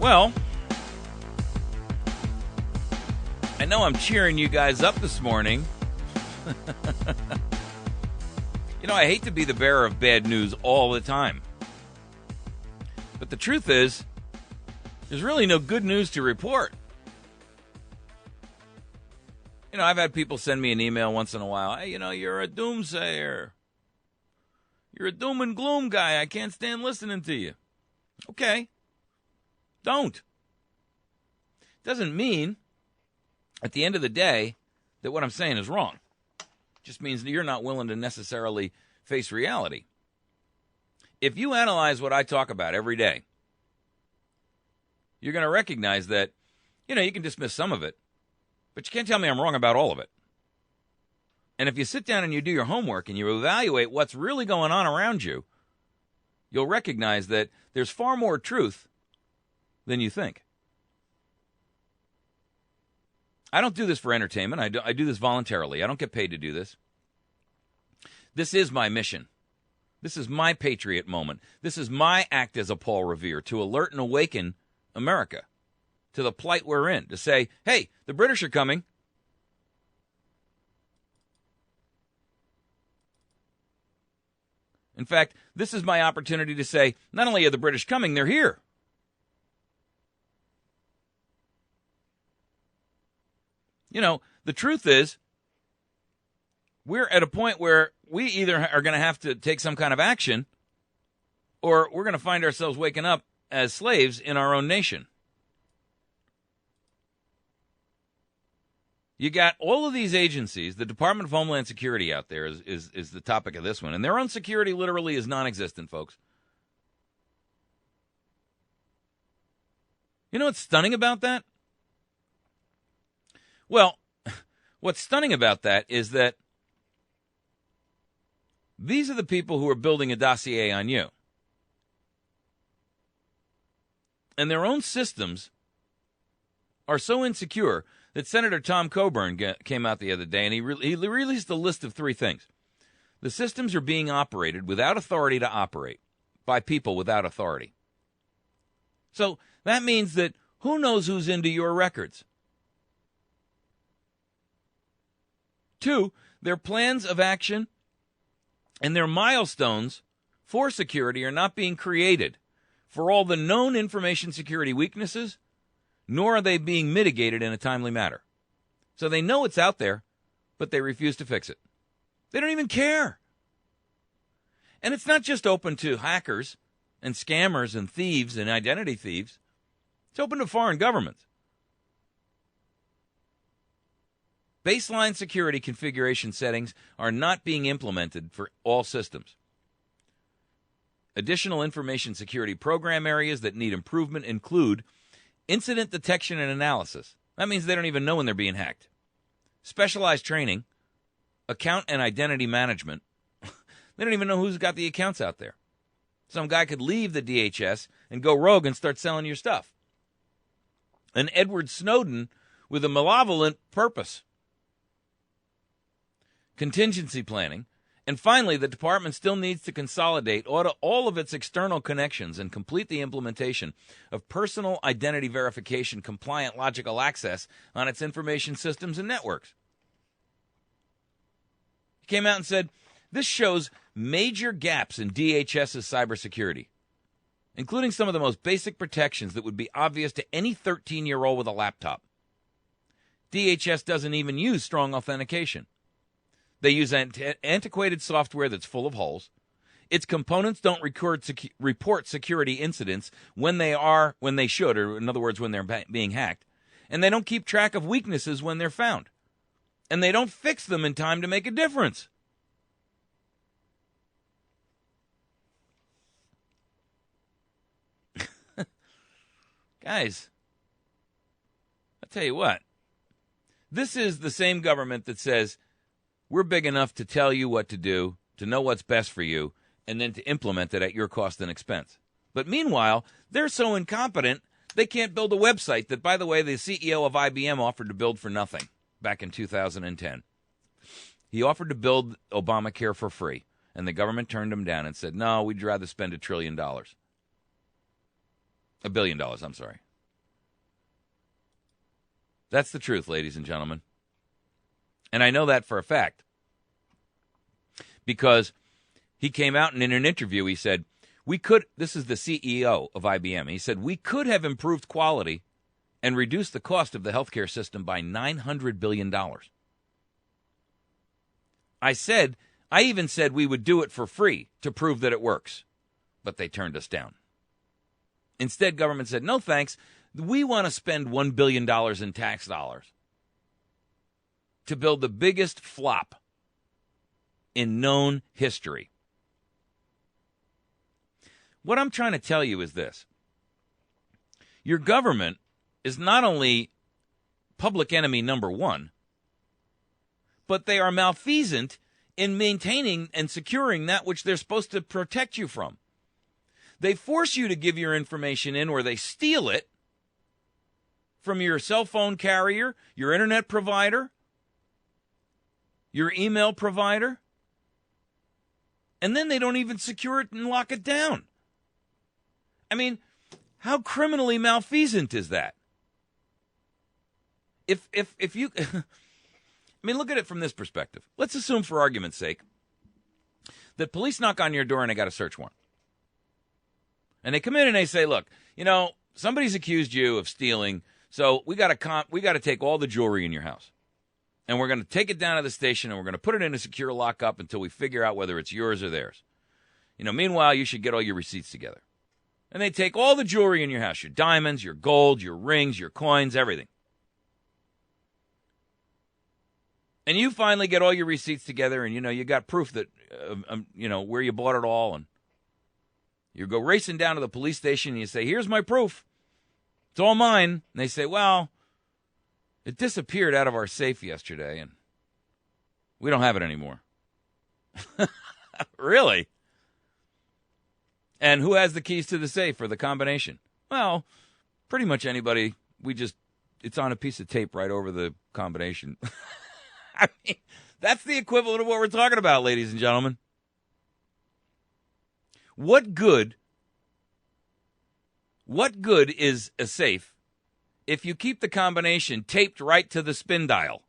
Well, I know I'm cheering you guys up this morning. You know, I hate to be the bearer of bad news all the time. But the truth is, there's really no good news to report. You know, I've had people send me an email once in a while. Hey, you know, you're a doomsayer. You're a doom and gloom guy. I can't stand listening to you. Okay. Don't. Doesn't mean, at the end of the day, that what I'm saying is wrong. Just means that you're not willing to necessarily face reality. If you analyze what I talk about every day, you're going to recognize that, you know, you can dismiss some of it, but you can't tell me I'm wrong about all of it. And if you sit down and you do your homework and you evaluate what's really going on around you, you'll recognize that there's far more truth than you think. I don't do this for entertainment. I do this voluntarily. I don't get paid to do this. This is my mission. This is my patriot moment. This is my act as a Paul Revere, to alert and awaken America to the plight we're in, to say, hey, the British are coming. In fact, this is my opportunity to say, not only are the British coming, they're here. You know, the truth is, we're at a point where we either are going to have to take some kind of action, or we're going to find ourselves waking up as slaves in our own nation. You got all of these agencies. The Department of Homeland Security out there is the topic of this one. And their own security literally is non-existent, folks. You know what's stunning about that? Well, what's stunning about that is that these are the people who are building a dossier on you. And their own systems are so insecure that Senator Tom Coburn came out the other day and he released a list of 3 things. The systems are being operated without authority to operate by people without authority. So that means that who knows who's into your records? 2, their plans of action and their milestones for security are not being created for all the known information security weaknesses, nor are they being mitigated in a timely manner. So they know it's out there, but they refuse to fix it. They don't even care. And it's not just open to hackers and scammers and thieves and identity thieves. It's open to foreign governments. Baseline security configuration settings are not being implemented for all systems. Additional information security program areas that need improvement include incident detection and analysis. That means they don't even know when they're being hacked. Specialized training, account and identity management. They don't even know who's got the accounts out there. Some guy could leave the DHS and go rogue and start selling your stuff. An Edward Snowden with a malevolent purpose. Contingency planning. And finally, the department still needs to consolidate all of its external connections and complete the implementation of personal identity verification compliant logical access on its information systems and networks. He came out and said, this shows major gaps in DHS's cybersecurity, including some of the most basic protections that would be obvious to any 13-year-old with a laptop. DHS doesn't even use strong authentication. They use antiquated software that's full of holes. Its components don't report security incidents when they should, or in other words, when they're being hacked. And they don't keep track of weaknesses when they're found. And they don't fix them in time to make a difference. Guys, I'll tell you what. This is the same government that says, we're big enough to tell you what to do, to know what's best for you, and then to implement it at your cost and expense. But meanwhile, they're so incompetent, they can't build a website that, by the way, the CEO of IBM offered to build for nothing back in 2010. He offered to build Obamacare for free, and the government turned him down and said, no, we'd rather spend $1 trillion. $1 billion, I'm sorry. That's the truth, ladies and gentlemen. And I know that for a fact. Because he came out and in an interview, he said, this is the CEO of IBM. He said, we could have improved quality and reduced the cost of the healthcare system by $900 billion. I even said we would do it for free to prove that it works. But they turned us down. Instead, government said, no thanks. We want to spend $1 billion in tax dollars to build the biggest flop in known history. What I'm trying to tell you is this. Your government is not only public enemy number one, but they are malfeasant in maintaining and securing that which they're supposed to protect you from. They force you to give your information in, or they steal it from your cell phone carrier, your internet provider, your email provider, and then they don't even secure it and lock it down. I mean, how criminally malfeasant is that? If you, I mean, look at it from this perspective. Let's assume, for argument's sake, that police knock on your door and they got a search warrant. And they come in and they say, look, somebody's accused you of stealing, so we got to take all the jewelry in your house. And we're going to take it down to the station and we're going to put it in a secure lockup until we figure out whether it's yours or theirs. Meanwhile, you should get all your receipts together. And they take all the jewelry in your house, your diamonds, your gold, your rings, your coins, everything. And you finally get all your receipts together and, you got proof that, where you bought it all. And you go racing down to the police station and you say, here's my proof. It's all mine. And they say, well, it disappeared out of our safe yesterday and we don't have it anymore. Really? And who has the keys to the safe or the combination? Well, pretty much anybody. It's on a piece of tape right over the combination. I mean, that's the equivalent of what we're talking about, ladies and gentlemen. What good is a safe if you keep the combination taped right to the spin dial?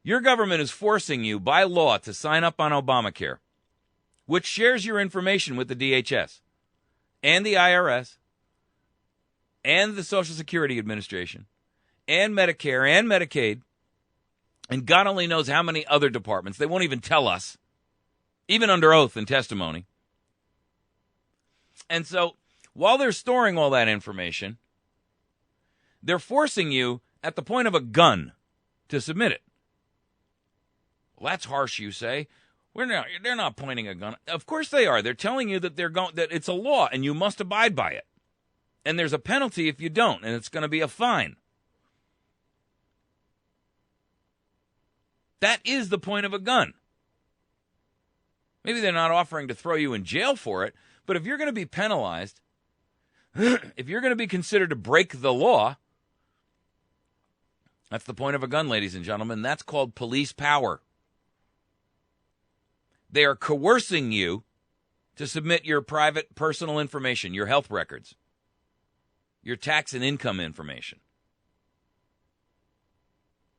Your government is forcing you by law to sign up on Obamacare, which shares your information with the DHS and the IRS and the Social Security Administration and Medicare and Medicaid, and God only knows how many other departments. They won't even tell us, even under oath and testimony. And so while they're storing all that information, they're forcing you at the point of a gun to submit it. Well, that's harsh, you say. They're not pointing a gun. Of course they are. They're telling you that that it's a law and you must abide by it. And there's a penalty if you don't, and it's going to be a fine. That is the point of a gun. Maybe they're not offering to throw you in jail for it, but if you're going to be penalized, if you're going to be considered to break the law, that's the point of a gun, ladies and gentlemen. That's called police power. They are coercing you to submit your private personal information, your health records, your tax and income information.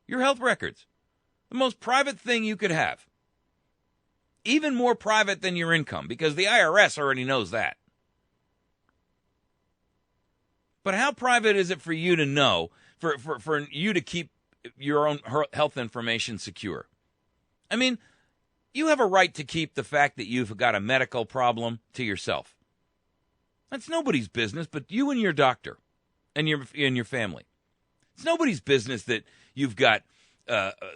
Your health records. The most private thing you could have. Even more private than your income, because the IRS already knows that. But how private is it for you to know, for you to keep your own health information secure? I mean, you have a right to keep the fact that you've got a medical problem to yourself. That's nobody's business but you and your doctor and your family. It's nobody's business that you've got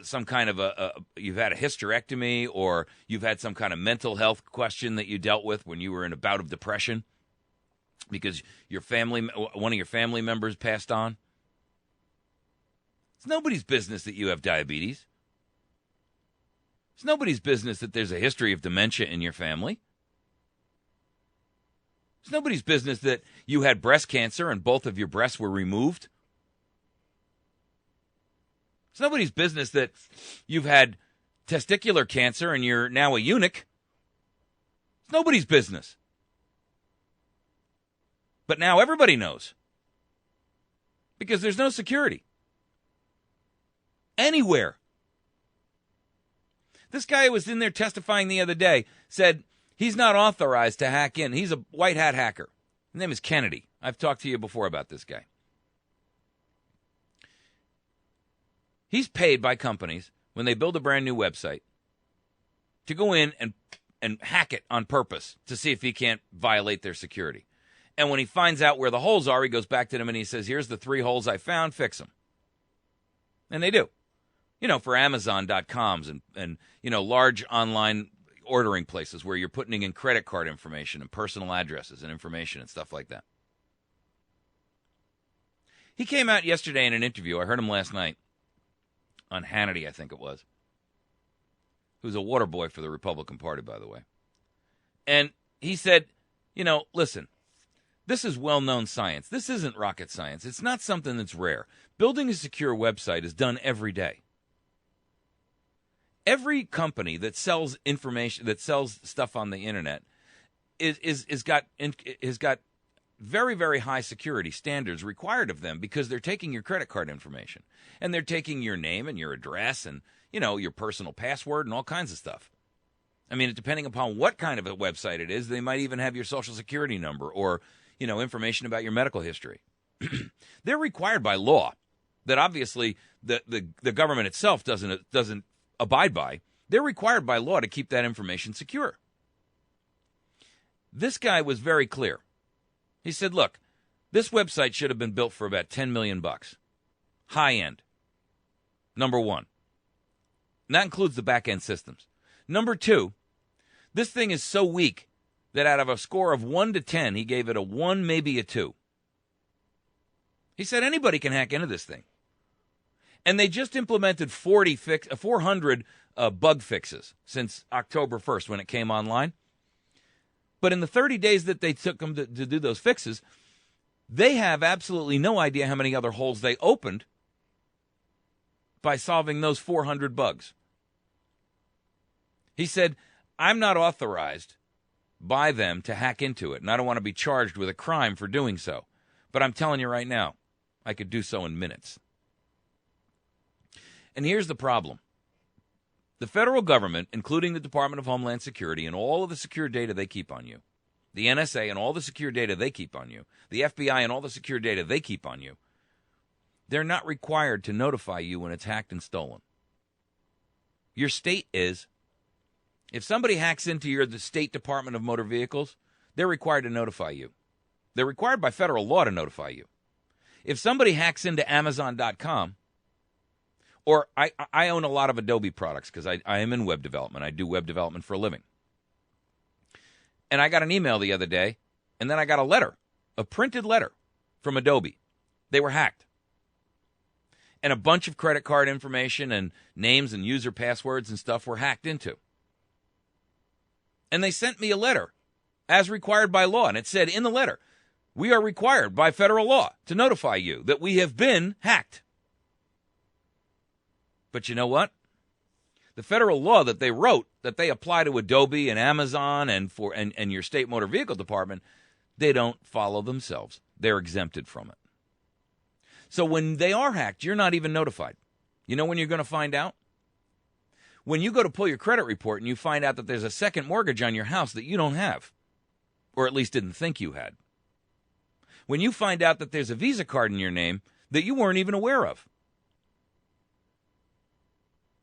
some kind of you've had a hysterectomy or you've had some kind of mental health question that you dealt with when you were in a bout of depression because one of your family members passed on. It's nobody's business that you have diabetes. It's nobody's business that there's a history of dementia in your family. It's nobody's business that you had breast cancer and both of your breasts were removed. It's nobody's business that you've had testicular cancer and you're now a eunuch. It's nobody's business. But now everybody knows. Because there's no security. Anywhere. This guy who was in there testifying the other day said he's not authorized to hack in. He's a white hat hacker. His name is Kennedy. I've talked to you before about this guy. He's paid by companies when they build a brand new website to go in and hack it on purpose to see if he can't violate their security. And when he finds out where the holes are, he goes back to them and he says, here's the 3 holes I found, fix them. And they do. You know, for Amazon.coms and you know, large online ordering places where you're putting in credit card information and personal addresses and information and stuff like that. He came out yesterday in an interview. I heard him last night on Hannity, I think it was. Who's a water boy for the Republican Party, by the way. And he said, you know, listen, this is well-known science. This isn't rocket science. It's not something that's rare. Building a secure website is done every day. Every company that sells information, that sells stuff on the internet, has got very, very high security standards required of them because they're taking your credit card information and they're taking your name and your address and, you know, your personal password and all kinds of stuff. I mean, depending upon what kind of a website it is, they might even have your social security number or, you know, information about your medical history. They're required by law that obviously the government itself doesn't abide by. They're required by law to keep that information secure. This guy was very clear. He said, look, this website should have been built for about $10 million. High end. Number one. And that includes the back-end systems. Number two, this thing is so weak that out of a score of 1 to 10, he gave it a 1, maybe a 2. He said anybody can hack into this thing. And they just implemented 400 bug fixes since October 1st when it came online. But in the 30 days that they took them to do those fixes, they have absolutely no idea how many other holes they opened by solving those 400 bugs. He said, I'm not authorized by them to hack into it, and I don't want to be charged with a crime for doing so. But I'm telling you right now, I could do so in minutes. And here's the problem. The federal government, including the Department of Homeland Security and all of the secure data they keep on you, the NSA and all the secure data they keep on you, the FBI and all the secure data they keep on you, they're not required to notify you when it's hacked and stolen. Your state is. If somebody hacks into the State Department of Motor Vehicles, they're required to notify you. They're required by federal law to notify you. If somebody hacks into Amazon.com, or I own a lot of Adobe products because I am in web development. I do web development for a living. And I got an email the other day, and then I got a letter, a printed letter from Adobe. They were hacked. And a bunch of credit card information and names and user passwords and stuff were hacked into. And they sent me a letter as required by law. And it said in the letter, we are required by federal law to notify you that we have been hacked. But you know what? The federal law that they wrote, that they apply to Adobe and Amazon and your state motor vehicle department, they don't follow themselves. They're exempted from it. So when they are hacked, you're not even notified. You know when you're going to find out? When you go to pull your credit report and you find out that there's a second mortgage on your house that you don't have, or at least didn't think you had. When you find out that there's a Visa card in your name that you weren't even aware of.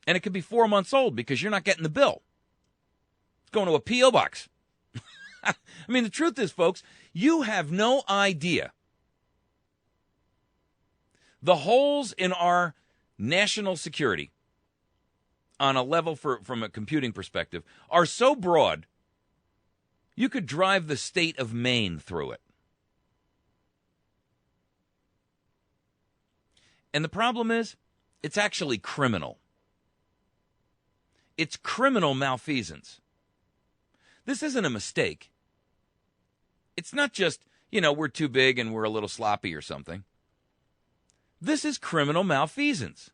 And it could be 4 months old because you're not getting the bill. It's going to a P.O. box. I mean, the truth is, folks, you have no idea. The holes in our national security on a level from a computing perspective are so broad, you could drive the state of Maine through it. And the problem is, it's actually criminal. It's criminal malfeasance. This isn't a mistake. It's not just, we're too big and we're a little sloppy or something. This is criminal malfeasance.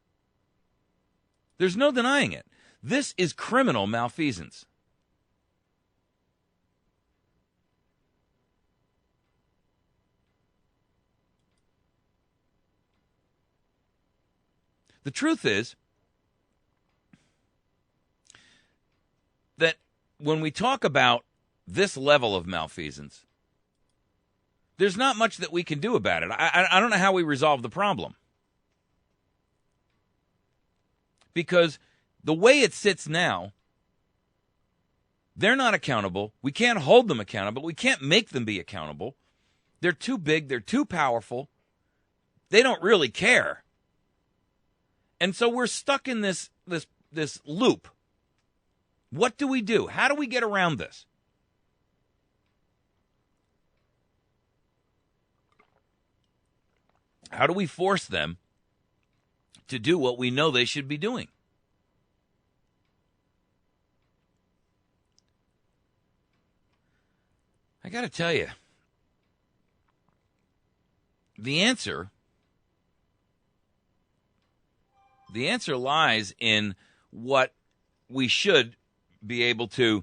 There's no denying it. This is criminal malfeasance. The truth is that when we talk about this level of malfeasance, there's not much that we can do about it. I don't know how we resolve the problem. Because the way it sits now, they're not accountable. We can't hold them accountable. We can't make them be accountable. They're too big. They're too powerful. They don't really care. And so we're stuck in this loop. What do we do? How do we get around this? How do we force them to do what we know they should be doing? I got to tell you, the answer lies in what we should be able to.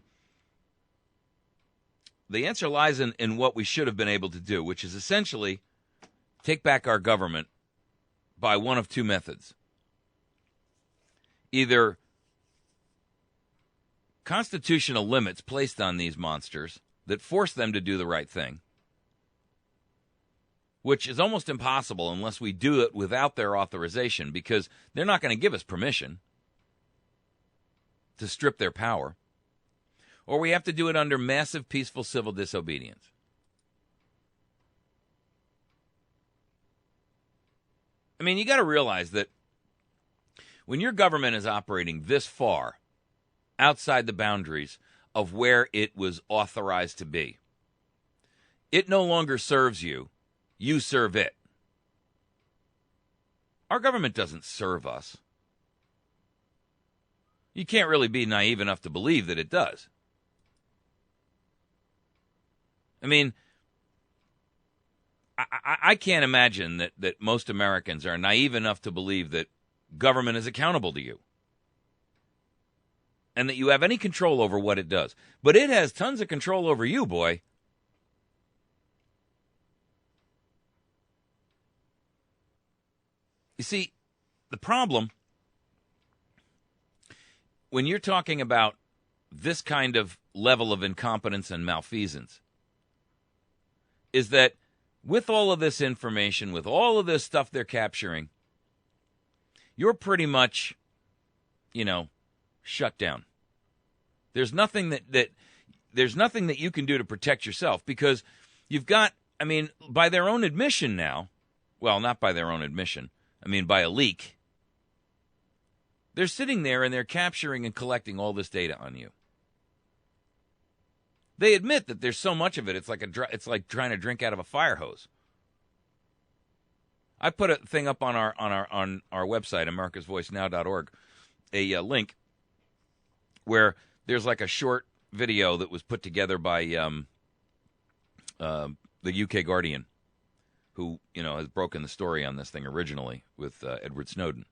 The answer lies in what we should have been able to do, which is essentially take back our government by one of two methods. Either constitutional limits placed on these monsters that force them to do the right thing, which is almost impossible unless we do it without their authorization, because they're not going to give us permission to strip their power, or we have to do it under massive peaceful civil disobedience. I mean, you got to realize that when your government is operating this far outside the boundaries of where it was authorized to be, it no longer serves you. You serve it. Our government doesn't serve us. You can't really be naive enough to believe that it does. I mean, I can't imagine that most Americans are naive enough to believe that government is accountable to you and that you have any control over what it does. But it has tons of control over you, boy. You see, the problem, when you're talking about this kind of level of incompetence and malfeasance, is that with all of this information, with all of this stuff they're capturing, you're pretty much, shut down. There's nothing that you can do to protect yourself, because you've got, by their own admission now, well, not by their own admission, by a leak, they're sitting there and they're capturing and collecting all this data on you. They admit that there's so much of it, it's like trying to drink out of a fire hose. I put a thing up on our website, americasvoicenow.org, a link where there's like a short video that was put together by the UK Guardian, who has broken the story on this thing originally with Edward Snowden,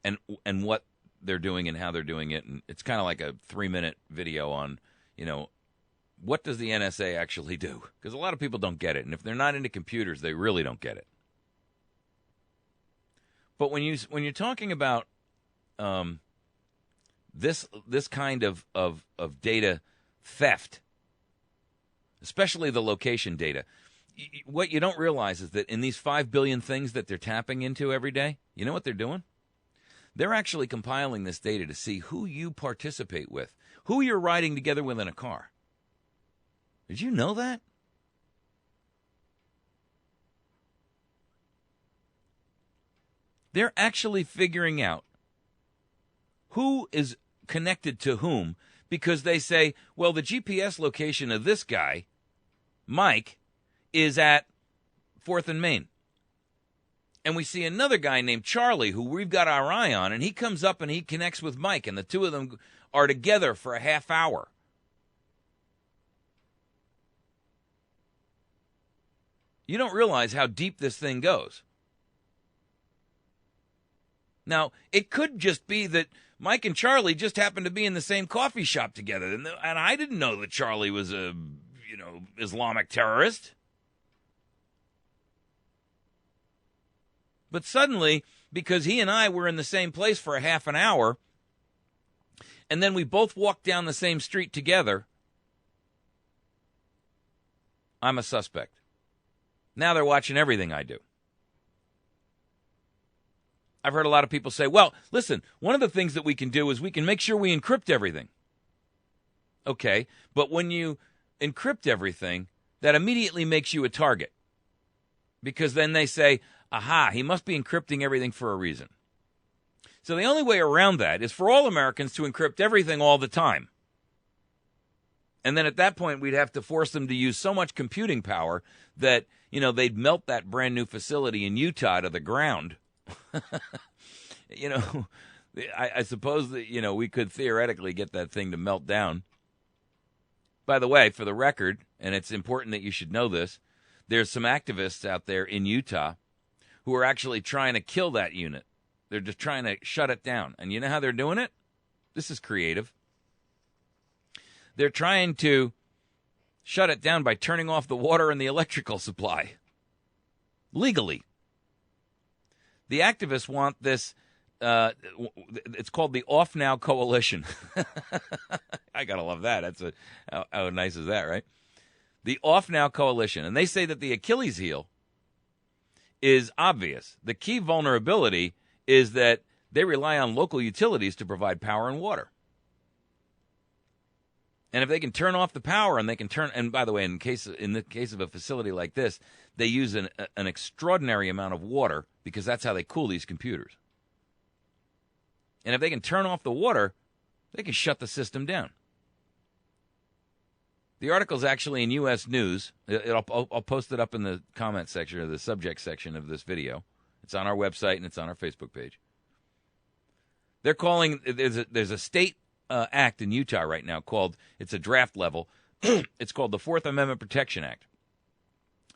and what they're doing and how they're doing it, and it's kind of like a 3-minute video on what does the NSA actually do? Because a lot of people don't get it, and if they're not into computers, they really don't get it. But when you're talking about this kind of data theft, especially the location data, what you don't realize is that in these 5 billion things that they're tapping into every day, you know what they're doing? They're actually compiling this data to see who you participate with, who you're riding together with in a car. Did you know that? They're actually figuring out who is connected to whom, because they say, well, the GPS location of this guy, Mike, is at 4th and Main. And we see another guy named Charlie who we've got our eye on, and he comes up and he connects with Mike, and the two of them are together for a half hour. You don't realize how deep this thing goes. Now, it could just be that Mike and Charlie just happened to be in the same coffee shop together, and I didn't know that Charlie was a, Islamic terrorist. But suddenly, because he and I were in the same place for a half an hour, and then we both walked down the same street together, I'm a suspect. Now they're watching everything I do. I've heard a lot of people say, well, listen, one of the things that we can do is we can make sure we encrypt everything. Okay, but when you encrypt everything, that immediately makes you a target. Because then they say, aha, he must be encrypting everything for a reason. So the only way around that is for all Americans to encrypt everything all the time. And then at that point, we'd have to force them to use so much computing power that, they'd melt that brand new facility in Utah to the ground. I suppose that, we could theoretically get that thing to melt down. By the way, for the record, and it's important that you should know this, there's some activists out there in Utah who are actually trying to kill that unit. They're just trying to shut it down. And you know how they're doing it? This is creative. They're trying to shut it down by turning off the water and the electrical supply. Legally. The activists want this, it's called the OffNow Coalition. I gotta love that. How nice is that, right? The OffNow Coalition. And they say that the Achilles heel is obvious. The key vulnerability is that they rely on local utilities to provide power and water. And if they can turn off the power and by the way, in the case of a facility like this, they use an extraordinary amount of water because that's how they cool these computers. And if they can turn off the water, they can shut the system down. The article's actually in U.S. News. I'll post it up in the comment section or the subject section of this video. It's on our website and it's on our Facebook page. They're calling, there's a state act in Utah right now called, it's a draft level, it's called the Fourth Amendment Protection Act.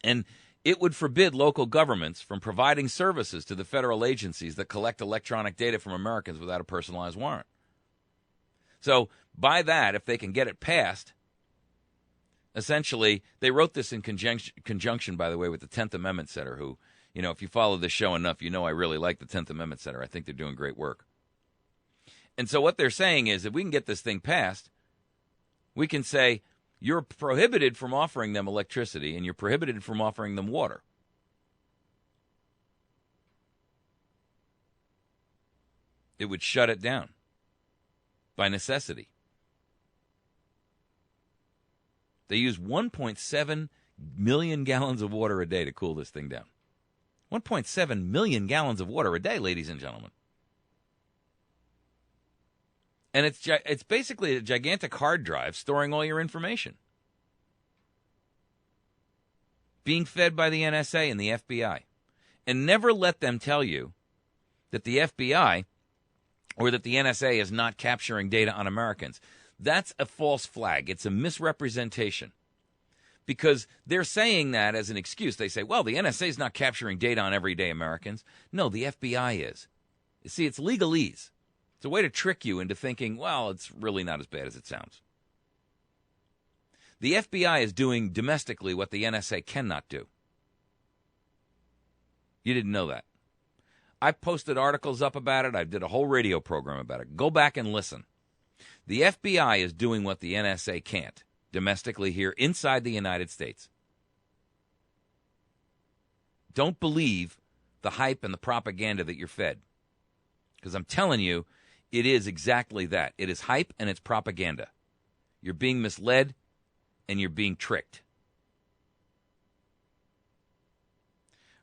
And it would forbid local governments from providing services to the federal agencies that collect electronic data from Americans without a personalized warrant. So by that, if they can get it passed, essentially, they wrote this in conjunction, by the way, with the 10th Amendment Center, who, if you follow this show enough, I really like the 10th Amendment Center. I think they're doing great work. And so what they're saying is if we can get this thing passed, we can say you're prohibited from offering them electricity and you're prohibited from offering them water. It would shut it down by necessity. They use 1.7 million gallons of water a day to cool this thing down. 1.7 million gallons of water a day, ladies and gentlemen. And it's basically a gigantic hard drive storing all your information. Being fed by the NSA and the FBI. And never let them tell you that the FBI or that the NSA is not capturing data on Americans. That's a false flag. It's a misrepresentation. Because they're saying that as an excuse. They say, well, the NSA is not capturing data on everyday Americans. No, the FBI is. You see, it's legalese. It's a way to trick you into thinking, well, it's really not as bad as it sounds. The FBI is doing domestically what the NSA cannot do. You didn't know that. I posted articles up about it. I did a whole radio program about it. Go back and listen. The FBI is doing what the NSA can't domestically here inside the United States. Don't believe the hype and the propaganda that you're fed. Because I'm telling you, it is exactly that. It is hype and it's propaganda. You're being misled and you're being tricked.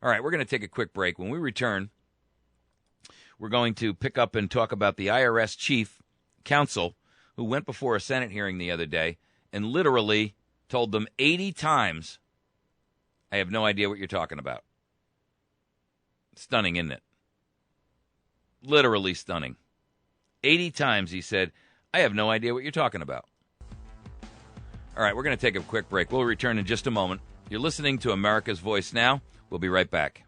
All right, we're going to take a quick break. When we return, we're going to pick up and talk about the IRS chief counsel who went before a Senate hearing the other day and literally told them 80 times, I have no idea what you're talking about. Stunning, isn't it? Literally stunning. 80 times he said, I have no idea what you're talking about. All right, we're going to take a quick break. We'll return in just a moment. You're listening to America's Voice Now. We'll be right back.